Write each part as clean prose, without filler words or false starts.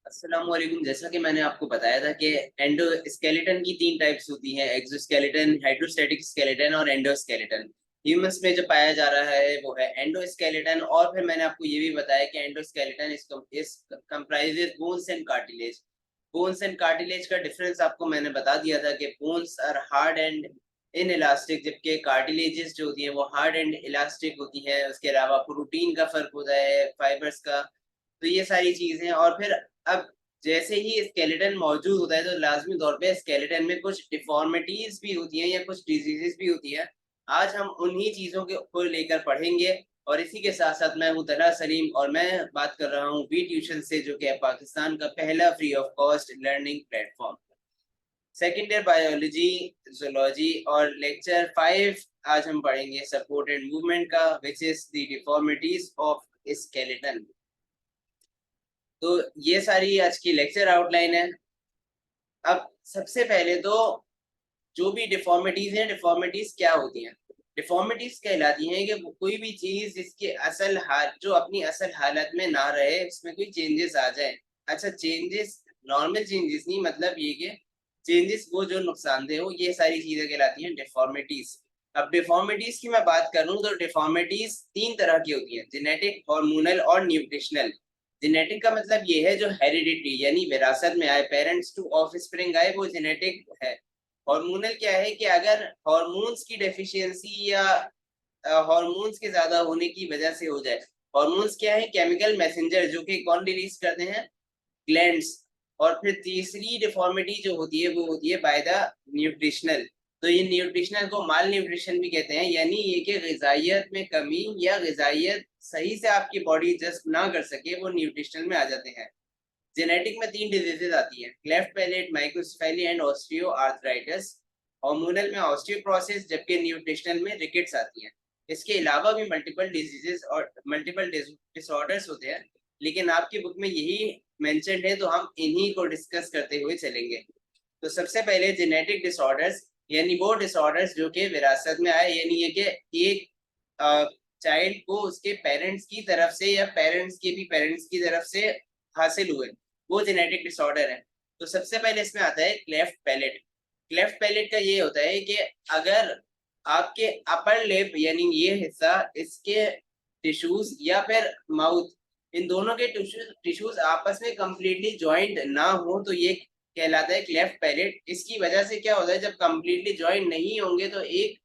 अस्सलामुअलैकुम। जैसा कि मैंने आपको बताया था कि एंडोस्केलेटन की तीन टाइप्स होती हैं, एक्सोस्केलेटन, हाइड्रोस्टैटिक स्केलेटन और एंडोस्केलेटन। ह्यूमंस में जो पाया जा रहा है वो है एंडोस्केलेटन। और फिर मैंने आपको ये भी बताया कि endoskeleton is comprises bones and cartilage. Bones and cartilage का डिफरेंस आपको मैंने बता दिया था कि bones are hard and inelastic, जबकि कार्टिलेजेस जो होती हैं वो हार्ड एंड इलास्टिक होती हैं। उसके अलावा प्रोटीन का फर्क होता है, फाइबर्स का। तो ये सारी चीजें। और फिर अब जैसे ही स्केलेटन मौजूद होता है तो लाजमी तौर पे स्केलेटन में कुछ डिफॉर्मिटीज भी होती हैं या कुछ डिजीजेस भी होती हैं। आज हम उन्हीं चीजों के को लेकर पढ़ेंगे। और इसी के साथ साथ मैं हूं तला सलीम और मैं बात कर रहा हूं वी ट्यूशन से, जो कि है पाकिस्तान का पहला free of cost learning platform. Second year biology, zoology और लेक्चर 5 आज हम पढ़ेंगे सपोर्टेड मूवमेंट का, which is the deformities of skeleton. तो ये सारी आज की लेक्चर आउटलाइन है। अब सबसे पहले तो जो भी डिफॉर्मिटीज हैं, डिफॉर्मिटीज क्या होती हैं? डिफॉर्मिटीज कहलाती हैं कि कोई भी चीज जिसके असल हाल जो अपनी असल हालत में ना रहे, उसमें कोई चेंजेस आ जाए। अच्छा, चेंजेस नॉर्मल चेंजेस नहीं, मतलब ये कि चेंजेस वो जो नुकसानदेह हो, ये सारी चीजें कहलाती हैं डिफॉर्मिटीज। अब डिफॉर्मिटीज की मैं बात करूं तो डिफॉर्मिटीज तीन तरह की होती हैं: जेनेटिक, हार्मोनल और न्यूट्रिशनल। जेनेटिक का मतलब ये है जो हेरिडिटी यानी विरासत में आए, पेरेंट्स टू ऑफस्प्रिंग आए, वो जेनेटिक है। हार्मोनल क्या है कि अगर हार्मोन्स की डेफिशिएंसी या हार्मोन्स के ज्यादा होने की वजह से हो जाए। हार्मोन्स क्या है? केमिकल मैसेंजर जो कि कौन रिलीज करते हैं? ग्लैंड्स। और फिर तीसरी डिफॉर्मिटी जो होती है वो होती है बाय द न्यूट्रिशनल। तो ये न्यूट्रिशनल को माल न्यूट्रिशन भी कहते हैं, यानी ये कि ग़िज़ाइयत में कमी या ग़िज़ाइयत सही से आपकी बॉडी एडजस्ट ना कर सके, वो न्यूट्रिशनल में आ जाते हैं। जेनेटिक में तीन डिजीजेज आती हैं: cleft palate, microcephaly and osteo arthritis. Hormonal में ऑस्टियोपोरोसिस, जबकि न्यूट्रिशनल में रिकेट्स आती हैं। इसके अलावा भी मल्टीपल डिजीजेस और मल्टीपल डिसऑर्डर्स होते हैं, लेकिन आपकी बुक में यही मेंशन्ड है, तो हम इन्हीं को डिस्कस करते हुए चलेंगे। तो सबसे पहले जेनेटिक डिसऑर्डर्स, यानी वो डिसऑर्डर्स जो कि विरासत में आए, यानी ये कि एक चाइल्ड को उसके पेरेंट्स की तरफ से या पेरेंट्स के भी पेरेंट्स की तरफ से हासिल हुए, वो जेनेटिक डिसऑर्डर है। तो सबसे पहले इसमें आता है क्लेफ्ट पैलेट। क्लेफ्ट पैलेट का ये होता है कि अगर आपके अपर लिप यानी ये हिस्सा, इसके टिश्यूज या फिर माउथ, इन दोनों के टिश्यूज आपस में कंप्लीटली जॉइंट ना हो, तो ये कहलाता है क्लेफ्ट पैलेट। इसकी वजह से क्या होता है, जब कंप्लीटली जॉइंट नहीं होंगे तो एक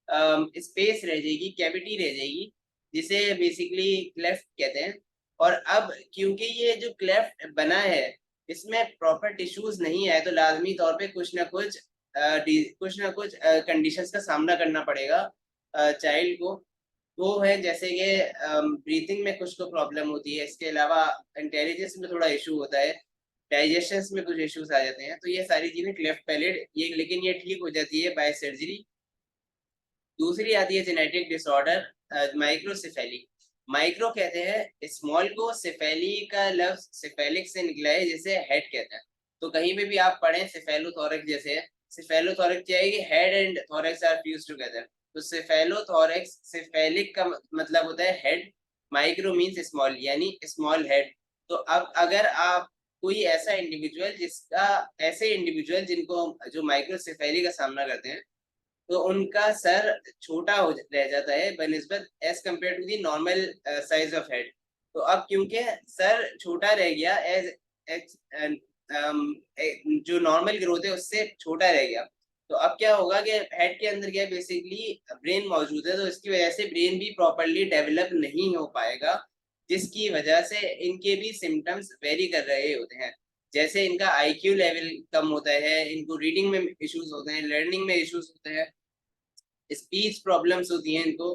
स्पेस रह जाएगी, कैविटी रह जाएगी, जिसे बेसिकली क्लेफ्ट कहते हैं। और अब क्योंकि ये जो क्लेफ्ट बना है, इसमें प्रॉपर टिश्यूज नहीं है, तो लाजमी तौर पे कुछ ना कुछ कंडीशंस का सामना करना पड़ेगा चाइल्ड को। वो है जैसे कि ब्रीथिंग में कुछ को प्रॉब्लम होती है, इसके अलावा इंटेलिजेंस में थोड़ा इशू होता है, डाइजेशन में कुछ इश्यूज आ जाते हैं। तो ये सारी चीजें क्लेफ्ट पैलेट ये, लेकिन ये ठीक हो जाती है बाय सर्जरी। दूसरी आती है जेनेटिक डिसऑर्डर माइक्रोसेफेली। माइक्रो कहते हैं स्मॉल को, सेफेली का लफ्ज सेफेलिक से निकला है, जिसे हेड कहते हैं। तो कहीं पे भी आप पढ़ें सेफेलोथोरैक्स, जैसे सेफेलोथोरैक्स क्या है कि head and thorax are fused together. तो सेफेलोथोरैक्स, सेफेलिक का मतलब होता है हेड, माइक्रो मींस स्मॉल यानी स्मॉल हेड। तो अब अगर आप कोई ऐसा इंडिविजुअल जिसका ऐसे इंडिविजुअल जिनको जो माइक्रोसेफेली का सामना करते हैं, तो उनका सर छोटा हो रह जाता है बनिस्बत as compared to the normal size of head. तो अब क्योंकि सर छोटा रह गया एज जो नॉर्मल ग्रोथ है उससे छोटा रह गया, तो अब क्या होगा कि हेड के अंदर क्या बेसिकली ब्रेन मौजूद है, तो इसकी वजह से ब्रेन भी प्रॉपरली डेवलप नहीं हो पाएगा, जिसकी वजह से इनके भी सिम्टम्स वेरी कर रहे होते हैं। जैसे इनका आईक्यू लेवल कम होता है, इनको रीडिंग में इश्यूज होते हैं, लर्निंग में इश्यूज होते हैं, स्पीच प्रॉब्लम्स होती हैं इनको,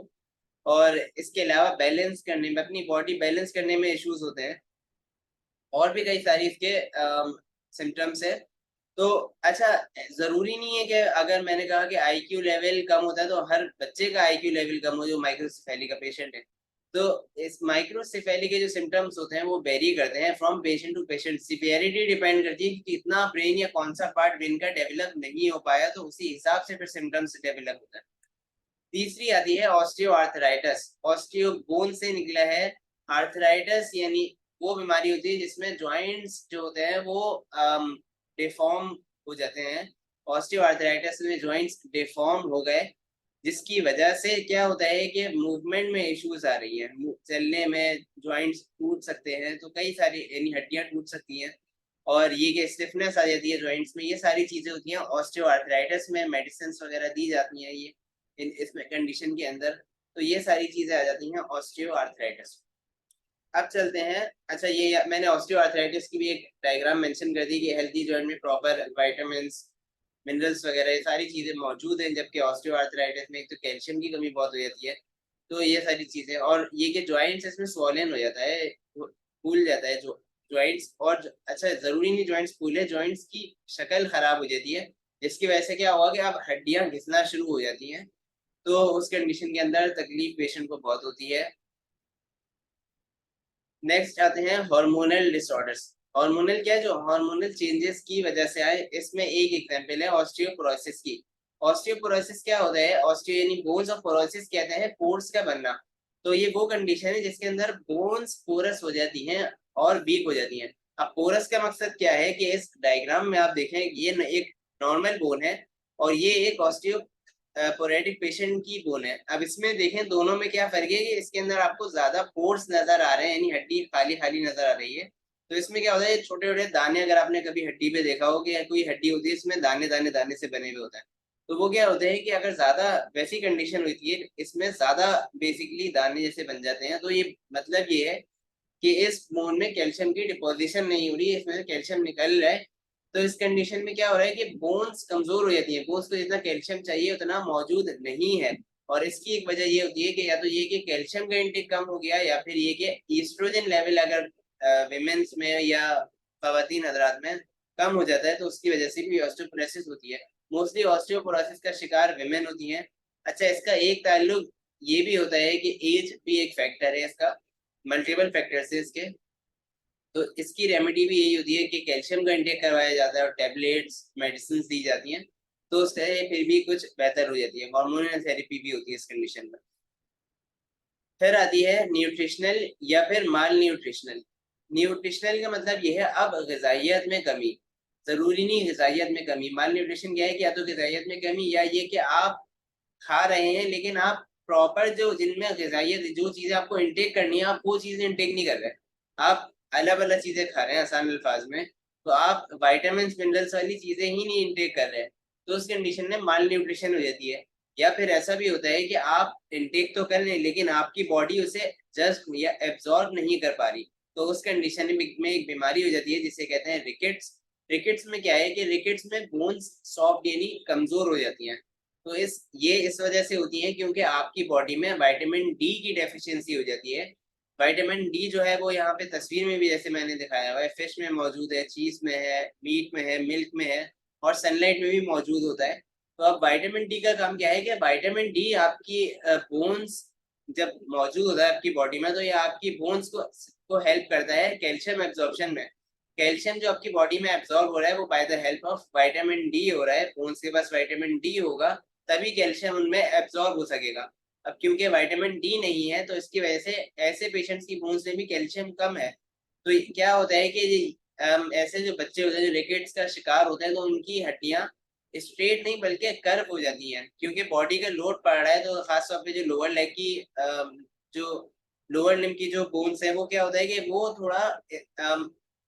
और इसके अलावा बैलेंस करने में, अपनी बॉडी बैलेंस करने में इश्यूज होते हैं। और भी कई सारी इसके सिम्टम्स है। तो अच्छा, जरूरी नहीं है कि अगर मैंने कहा कि आईक्यू लेवल कम होता है तो हर बच्चे का आईक्यू लेवल कम हो जो माइक्रोसेफेली का पेशेंट है। तो इस माइक्रोसेफेली के जो सिम्टम्स होते हैं वो वेरी करते हैं from patient to patient. Severity depend करती है कि कितना ब्रेन या कौन सा पार्ट ब्रेन का डेवलप नहीं हो पाया, तो उसी हिसाब से फिर सिम्टम्स डेवलप होता है। तीसरी आती है ऑस्टियो आर्थराइटिस। ऑस्टियो बोन से निकला है, आर्थराइटिस यानी वो बीमारी होती है जिसमें जॉइंट्स जो होते हैं वो डिफॉर्म हो जाते हैं। ऑस्टियोआर्थराइटिस में जॉइंट्स डिफॉर्म हो गए, जिसकी वजह से क्या होता है कि मूवमेंट में इश्यूज आ रही हैं, चलने में जॉइंट्स टूट सकते हैं, तो कई सारी यानी हड्डियां टूट सकती हैं और ये कि स्टिफनेस आ जाती है जॉइंट्स में। ये सारी चीजें होती हैं ऑस्टियोआर्थराइटिस में, मेडिसिन वगैरह दी जाती हैं ये इसमें कंडीशन के अंदर। तो ये सारी चीजें आ जाती हैं ऑस्टियोआर्थराइटिस। अब चलते हैं, अच्छा ये मैंने ऑस्टियोआर्थराइटिस की भी एक डायग्राम मेंशन कर दी कि हेल्थी जॉइंट में प्रॉपर विटामिन्स, मिनरल्स वगैरह ये सारी चीजें मौजूद हैं, जबकि ऑस्टियोआर्थराइटिस में एक तो कैल्शियम की कमी बहुत हो जाती है। तो ये सारी चीजें, और ये कि जॉइंट्स इसमें स्वॉलन हो जाता है, फूल जाता है जो जॉइंट्स, और अच्छा जरूरी नहीं जॉइंट्स फूले, जॉइंट्स की शक्ल खराब हो जाती है, जिसकी वजह से क्या हुआ कि अब हड्डियां घिसना शुरू हो जाती हैं। तो उस कंडीशन के अंदर तकलीफ पेशेंट को बहुत होती है। नेक्स्ट आते हैं हार्मोनल डिसऑर्डर्स। हार्मोनल क्या है, जो हार्मोनल चेंजेस की वजह से आए, इसमें एक एग्जांपल है ऑस्टियोपोरोसिस की। ऑस्टियोपोरोसिस क्या होता है, ऑस्टियो यानी बोन्स, और पोरोसिस कहते हैं पोर्स का बनना। तो ये वो कंडीशन है जिसके अंदर बोन्स पोरस हो जाती हैं और वीक हो जाती हैं। अब पोरस का मकसद क्या है कि इस डायग्राम में आप देखें, ये एक नॉर्मल बोन है और ये एक ऑस्टियो पोरेटिक पेशेंट की बोन है। अब इसमें देखें दोनों में क्या फर्क है कि इसके अंदर आपको ज्यादा पोर्स नजर आ रहे हैं, यानी हड्डी खाली खाली नजर आ रही है। तो इसमें क्या होता है, छोटे छोटे दाने, अगर आपने कभी हड्डी पे देखा हो कि कोई हड्डी होती है इसमें दाने दाने दाने से बने हुए होते हैं, तो वो क्या होते हैं कि अगर ज्यादा वैसी कंडीशन होती है इसमें ज्यादा बेसिकली दाने जैसे बन जाते हैं, तो ये मतलब ये है कि इस बोन में कैल्शियम की डिपोजिशन नहीं हो रही है, इसमें से कैल्शियम निकल रहा है। तो इस कंडीशन में क्या हो रहा है कि बोन्स कमजोर हो जाती है, बोन्स को जितना कैल्शियम चाहिए उतना मौजूद नहीं है। और इसकी एक वजह ये होती है कि या तो ये कि कैल्शियम का इंटेक कम हो गया, या फिर ये कि ईस्ट्रोजन लेवल अगर विमेंस में या खवातीन हजरात में कम हो जाता है, तो उसकी वजह से भी ऑस्टियोपोरोसिस होती है। मोस्टली ऑस्टियोपोरोसिस का शिकार विमेन होती हैं। अच्छा, इसका एक ताल्लुक ये भी होता है कि एज भी एक फैक्टर है इसका, मल्टीपल फैक्टर्स है इसके। तो इसकी रेमेडी भी यही होती है कि कैल्शियम का इंटेक करवाया जाता है और टैबलेट्स मेडिसिन दी जाती हैं, तो उससे फिर भी कुछ बेहतर हो जाती है। हार्मोनल थेरेपी भी होती है इस कंडीशन में। फिर आती है न्यूट्रिशनल या फिर माल न्यूट्रिशनल। न्यूट्रिशनल का मतलब यह है अब ग़िज़ाइयत में कमी, जरूरी नहीं ग़िज़ाइयत में कमी। माल न्यूट्रिशन क्या है कि या तो ग़िज़ाइयत में कमी, या ये कि आप खा रहे हैं लेकिन आप प्रॉपर जो जिनमें ग़िज़ाइयत जो चीज़ें आपको इंटेक करनी है आप वो चीज़ें इंटेक नहीं कर रहे। आप अलग-अलग चीज़ें खा रहे हैं आसान अल्फाज में, तो आप विटामिन्स मिनरल्स वाली चीज़ें ही नहीं इंटेक कर रहे हैं, तो उस कंडीशन में माल न्यूट्रिशन हो जाती है। या फिर ऐसा भी होता है कि आप इंटेक तो कर रहे हैं लेकिन आपकी बॉडी उसे जस्ट या एब्जॉर्ब नहीं कर पा रही, तो उस कंडीशन में एक बीमारी हो जाती है जिसे कहते हैं रिकेट्स। रिकेट्स में क्या है कि रिकेट्स में बोन्स सॉफ्ट यानी कमजोर हो जाती हैं। तो इस वजह से होती है क्योंकि आपकी बॉडी में विटामिन डी की डेफिशिएंसी हो जाती है। विटामिन डी जो है वो यहाँ पे तस्वीर में भी जैसे मैंने दिखाया हुआ है, फिश में मौजूद है, चीज में है, मीट में है, मिल्क में है, और सनलाइट में भी मौजूद होता है। तो अब विटामिन डी का काम क्या है कि विटामिन डी आपकी बोन्स जब मौजूद होता है आपकी बॉडी में, तो ये आपकी बोन्स को हेल्प करता है कैल्शियम एब्जॉर्प्शन में। कैल्शियम जो आपकी बॉडी में एब्जॉर्ब हो रहा है वो by the help of vitamin D हो रहा है। बोन्स के पास विटामिन डी होगा तभी कैल्शियम उनमें एब्जॉर्ब हो सकेगा। अब क्योंकि विटामिन डी नहीं है तो इसकी वजह से ऐसे पेशेंट्स की बोन्स में भी कैल्शियम कम है। तो क्या होता है कि ऐसे जो बच्चे होते हैं जो रिकेट्स का शिकार होते हैं, तो उनकी हड्डियां स्ट्रेट नहीं बल्कि कर्व हो जाती हैं, क्योंकि बॉडी का लोड पड़ रहा है। तो खास तौर पे जो लोअर लेग की जो लोअर लिम्ब की जो बोन्स है वो क्या होता है कि वो थोड़ा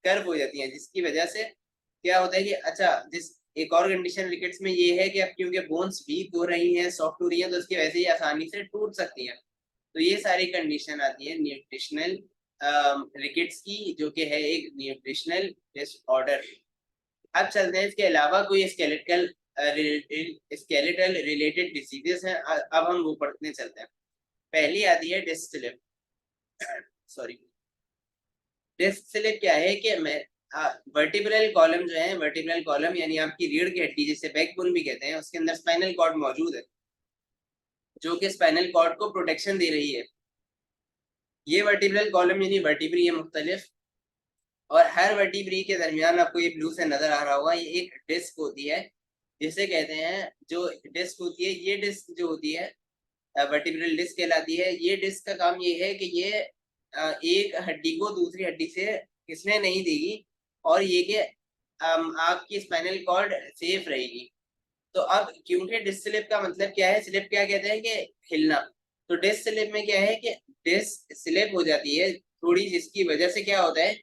कर्व हो जाती हैं, जिसकी वजह से क्या होता है कि अच्छा जिस एक और कंडीशन रिकेट्स में ये है कि अब क्योंकि बोन्स वीक हो रही हैं, सॉफ्ट हो रही हैं, तो उसकी वजह से ये आसानी से टूट सकती हैं। तो ये सारी कंडीशन आती है न्यूट्रिशनल रिकेट्स की, जो कि है एक न्यूट्रिशनल डिसऑर्डर। अब चलते हैं इसके अलावा कोई स्केलेटल रिलेटेड डिसीजेस हैं। अब हम वो पढ़ने चलते हैं। पहली आती है disc slip. Sorry, disc slip क्या है कि मैं वर्टिब्रल कॉलम जो है, वर्टिब्रल कॉलम यानी आपकी रीढ़ की हड्डी जिसे बैकबोन भी कहते हैं, उसके अंदर स्पाइनल कॉर्ड मौजूद है जो कि स्पाइनल कॉर्ड को प्रोटेक्शन दे रही है। ये वर्टिब्रल कॉलम यानी वर्टिब्री है मुख्तलिफ, और हर वर्टिब्री के दरमियान आपको ये ब्लू से नजर आ रहा होगा, ये एक डिस्क होती है जिसे कहते हैं, जो डिस्क होती है, ये डिस्क जो होती है वर्टिब्रल डिस्क कहलाती है। ये डिस्क का काम ये है कि ये एक हड्डी को दूसरी हड्डी से घिसने नहीं देगी, और ये कि आपकी स्पाइनल कॉर्ड सेफ रहेगी। तो अब क्योंकि डिस्क स्लिप का मतलब क्या है, स्लिप क्या कहते हैं कि हिलना, तो डिस्क स्लिप में क्या है कि डिस्क स्लिप हो जाती है थोड़ी, जिसकी वजह से क्या होता है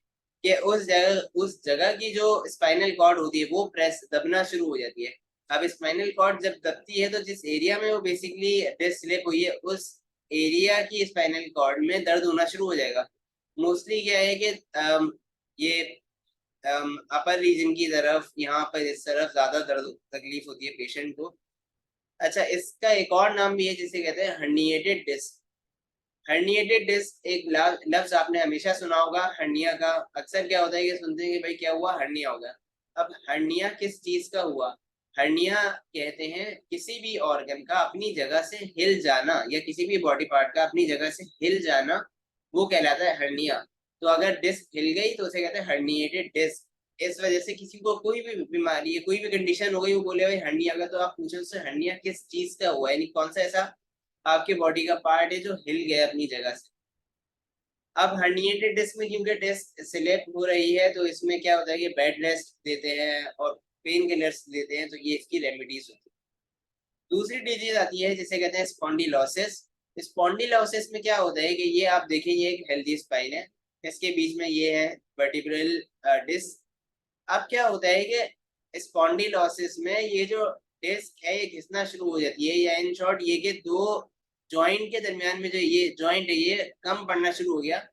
कि उस जगह की जो स्पाइनल कॉर्ड होती है वो प्रेस दबना शुरू हो जाती है। अब स्पाइनल कॉर्ड जब दबती है तो जिस एरिया में वो बेसिकली डिस्क स्लिप हुई है उस एरिया की स्पाइनल कॉर्ड में दर्द होना शुरू हो जाएगा। मोस्टली क्या है कि ये अपर रीजन की तरफ, यहाँ पर इस तरफ ज्यादा दर्द तकलीफ होती है पेशेंट को। अच्छा, इसका एक और नाम भी है जिसे कहते हैं हर्निएटेड डिस्क। हर्निएटेड डिस्क एक लफ्ज आपने हमेशा सुना होगा हर्निया का। अक्सर क्या होता है कि सुनते हैं कि भाई क्या हुआ, हर्निया होगा। अब हर्निया किस चीज का हुआ? हर्निया कहते हैं किसी भी ऑर्गन का अपनी जगह से हिल जाना, या किसी भी बॉडी पार्ट का अपनी जगह से हिल जाना, वो कहलाता है हर्निया। तो अगर डिस्क हिल गई तो उसे कहते हैं हर्निएटेड डिस्क। इस वजह से किसी को कोई भी बीमारी है, कोई भी कंडीशन हो गई, वो बोले भाई हर्निया का, तो आप पूछे उससे हर्निया किस चीज का हुआ, यानी कौन सा ऐसा आपके बॉडी का पार्ट है जो हिल गया अपनी जगह से। अब हर्निएटेड डिस्क में क्योंकि डिस्क स्लिप हो रही है तो इसमें क्या होता है कि बेड रेस्ट देते हैं और पेन किलर्स देते हैं, तो ये इसकी रेमेडीज होती है। दूसरी डिजीज आती है जिसे कहते हैं स्पॉन्डिलोसिस। स्पॉन्डिलोसिस में क्या होता है कि ये आप देखें, ये एक हेल्दी स्पाइन है, इसके बीच में ये है वर्टिब्रल डिस्क। अब क्या होता है कि स्पॉन्डिलोसिस में ये जो डिस्क है ये घिसना शुरू हो जाती है, या इन शॉर्ट ये कि दो जॉइंट के दरमियान में जो ये जॉइंट है ये कम पड़ना शुरू हो गया,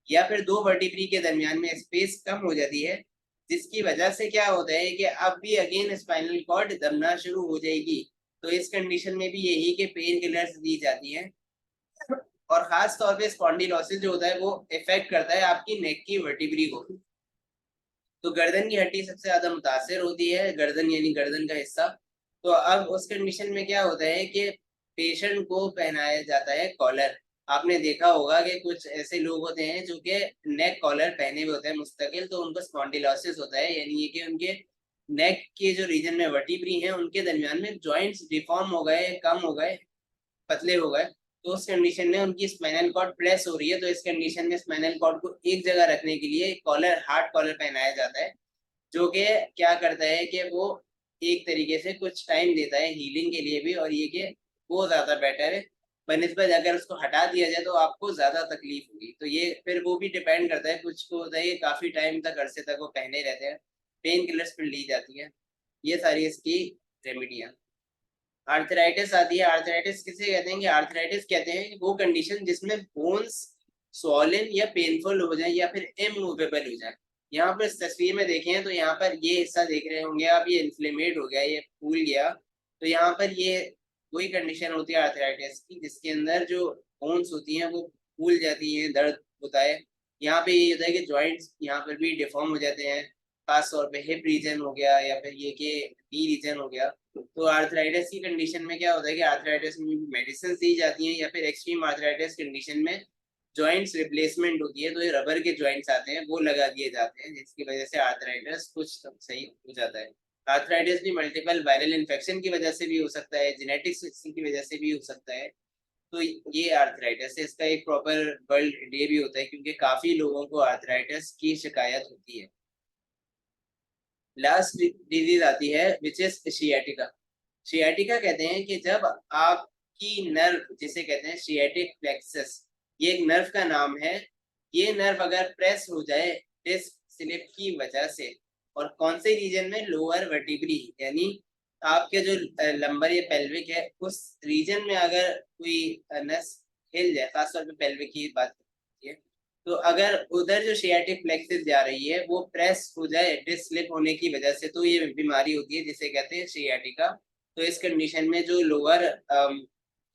या फिर दो वर्टिब्री के दरमियान में स्पेस कम हो जाती है, जिसकी वजह से क्या होता है कि अब भी अगेन स्पाइनल कॉर्ड दबना शुरू हो जाएगी। तो इस कंडीशन में भी यही कि पेन किलर्स दी जाती हैं। और खास तौर पे स्पॉन्डिलोसिस जो होता है वो इफेक्ट करता है आपकी नेक की वर्टिब्री को। तो गर्दन की हड्डी सबसे ज्यादा मुतासिर होती है, गर्दन यानी गर्दन का हिस्सा। तो अब उस कंडीशन में क्या होता है कि पेशेंट को पहनाया जाता है कॉलर। आपने देखा होगा कि कुछ ऐसे लोग होते हैं जो कि नेक कॉलर पहने हुए होते हैं मुस्तकिल, तो उनको स्पॉन्डिलोसिस होता है, यानी ये कि उनके नेक के जो रीजन में वर्टिब्री हैं उनके दरमियान में जॉइंट्स डिफॉर्म हो गए, कम हो गए, पतले हो गए। तो उस कंडीशन में उनकी स्पाइनल कॉर्ड प्रेस हो रही है, तो इस कंडीशन में स्पाइनल कॉर्ड को एक जगह रखने के लिए कॉलर, हार्ड कॉलर पहनाया जाता है, जो कि क्या करता है कि वो एक तरीके से कुछ टाइम देता है हीलिंग के लिए भी, और ये कि वो ज्यादा बेटर है बनिस्बत अगर उसको हटा दिया जाए तो आपको ज्यादा तकलीफ होगी। तो ये फिर वो भी डिपेंड करता है, कुछ को होता है कि काफी टाइम तक, अरसे तक वो पहने रहते हैं, पेन किलर्स फिर ली जाती है। ये सारी इसकी रेमेडियाँ। आर्थराइटिस आती है। आर्थराइटिस किसे कहते हैं? कि आर्थराइटिस कहते हैं कि वो कंडीशन जिसमें बोन्स स्वॉलन या पेनफुल हो जाए या फिर इमूवेबल हो जाए। यहाँ पर इस तस्वीर में देखें तो यहाँ पर ये हिस्सा देख रहे होंगे आप, ये इन्फ्लेमेट हो गया, ये फूल गया। तो यहाँ पर ये वही कंडीशन होती है आर्थराइटिस की, जिसके अंदर जो बोन्स होती हैं वो फूल जाती हैं, दर्द होता है। यहाँ पे ये होता है कि जॉइंट्स यहाँ पर भी डिफॉर्म हो जाते हैं, खास तौर पे हिप रीजन हो गया या फिर ये कि नी रीजन हो गया। तो आर्थराइटिस की कंडीशन में क्या होता है कि आर्थराइटिस में मेडिसिन दी जाती हैं, या फिर एक्सट्रीम आर्थराइटिस कंडीशन में जॉइंट्स रिप्लेसमेंट होती है, तो ये रबर के जॉइंट्स आते हैं वो लगा दिए जाते हैं, जिसकी वजह से आर्थराइटिस कुछ सही हो जाता है। आर्थराइटिस भी मल्टीपल वायरल इन्फेक्शन की वजह से भी हो सकता है, जेनेटिक्स की वजह से भी हो सकता है। तो ये आर्थराइटिस है, इसका एक प्रॉपर वर्ल्ड डे भी होता है क्योंकि काफी लोगों को आर्थराइटिस की शिकायत होती है। लास्ट डिजीज आती है विच इज शियाटिका। शियाटिका कहते हैं कि जब आपकी नर्व, जिसे कहते हैं शियाटिक प्लेक्सस, ये एक नर्व का नाम है, ये नर्व अगर प्रेस हो जाए डिस्क स्लिप की वजह से, और कौन से रीजन में? लोअर वर्टिब्री, यानी आपके जो लंबर या पेल्विक है उस रीजन में अगर कोई नस हिल जाए, खासतौर पे पेल्विक की बात करती है, तो अगर उधर जो शियाटिक प्लेक्सिस जा रही है वो प्रेस हो जाए डिस्क स्लिप होने की वजह से, तो ये बीमारी होती है जिसे कहते हैं शियाटिका। तो इस कंडीशन में जो लोअर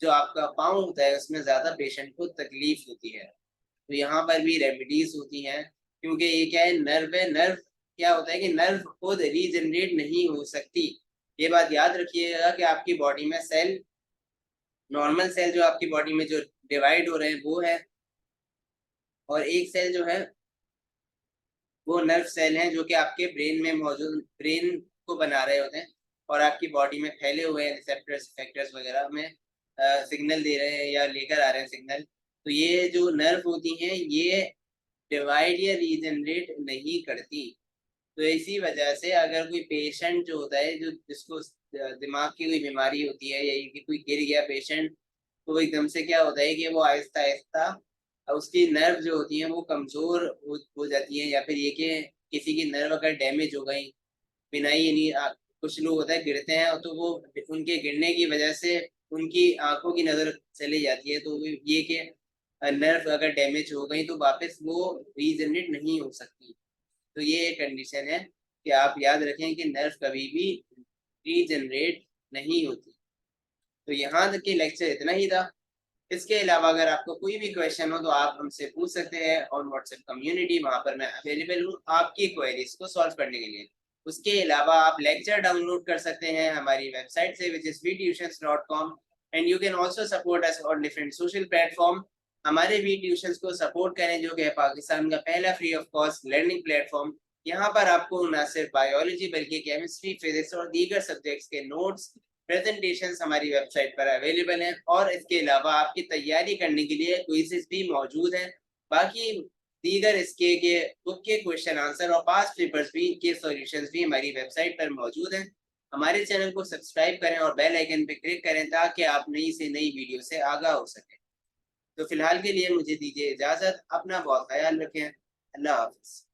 जो आपका पाँव होता है उसमें ज्यादा पेशेंट को तकलीफ होती है। तो यहाँ पर भी रेमेडीज होती हैं, क्योंकि ये क्या है, नर्व है। नर्व क्या होता है कि नर्व खुद रीजनरेट नहीं हो सकती। ये बात याद रखिएगा कि आपकी बॉडी में सेल, नॉर्मल सेल जो आपकी बॉडी में जो डिवाइड हो रहे हैं वो है, और एक सेल जो है वो नर्व सेल हैं जो कि आपके ब्रेन में मौजूद, ब्रेन को बना रहे होते हैं, और आपकी बॉडी में फैले हुए हैं रिसेप्टर्स, इफेक्टर्स वगैरह में सिग्नल दे रहे हैं या लेकर आ रहे हैं सिग्नल। तो ये जो नर्व होती हैं ये डिवाइड या रीजनरेट नहीं करती। तो इसी वजह से अगर कोई पेशेंट जो होता है जो जिसको दिमाग की कोई बीमारी होती है या ये कि कोई गिर गया पेशेंट, तो एकदम से क्या होता है कि वो आहिस्ता आहिस्ता उसकी नर्व जो होती है वो कमजोर हो जाती है, या फिर ये कि किसी की नर्व अगर डैमेज हो गई बिना ही यानी कुछ लोग होता है गिरते हैं तो वो उनके गिरने की वजह से उनकी आंखों की नजर चली जाती है, तो ये कि नर्व अगर डैमेज हो गई तो वापस वो रीजनरेट नहीं हो सकती। तो ये एक कंडीशन है कि आप याद रखें कि नर्व कभी भी रीजनरेट नहीं होती। तो यहाँ तक के लेक्चर इतना ही था। इसके अलावा अगर आपको कोई भी क्वेश्चन हो तो आप हमसे पूछ सकते हैं ऑन व्हाट्सएप कम्युनिटी, वहां पर मैं अवेलेबल हूँ आपकी क्वेरीज को सॉल्व करने के लिए। उसके अलावा आप लेक्चर डाउनलोड कर सकते हैं हमारी वेबसाइट से which is vtutions.com, and you can also support us on different social platform. हमारे वी ट्यूशंस को सपोर्ट करें जो कि है पाकिस्तान का पहला free of cost learning platform. यहाँ पर आपको न सिर्फ बायोलॉजी बल्कि केमिस्ट्री, फिजिक्स और दीगर सब्जेक्ट्स के नोट्स, प्रेजेंटेशंस हमारी वेबसाइट पर अवेलेबल हैं, और इसके अलावा आपकी तैयारी करने के लिए क्विज़ेस भी मौजूद हैं। बाकी दीगर इसके के बुक के क्वेश्चन आंसर और पास्ट पेपर्स भी के सॉल्यूशंस भी हमारी वेबसाइट पर मौजूद हैं। हमारे चैनल को सब्सक्राइब करें और बेल आइकन पर क्लिक करें ताकि आप नई से नई वीडियो से आगाह हो सकें। तो फिलहाल के लिए मुझे दीजिए इजाजत, अपना बहुत ख्याल रखें। अल्लाह हाफिज।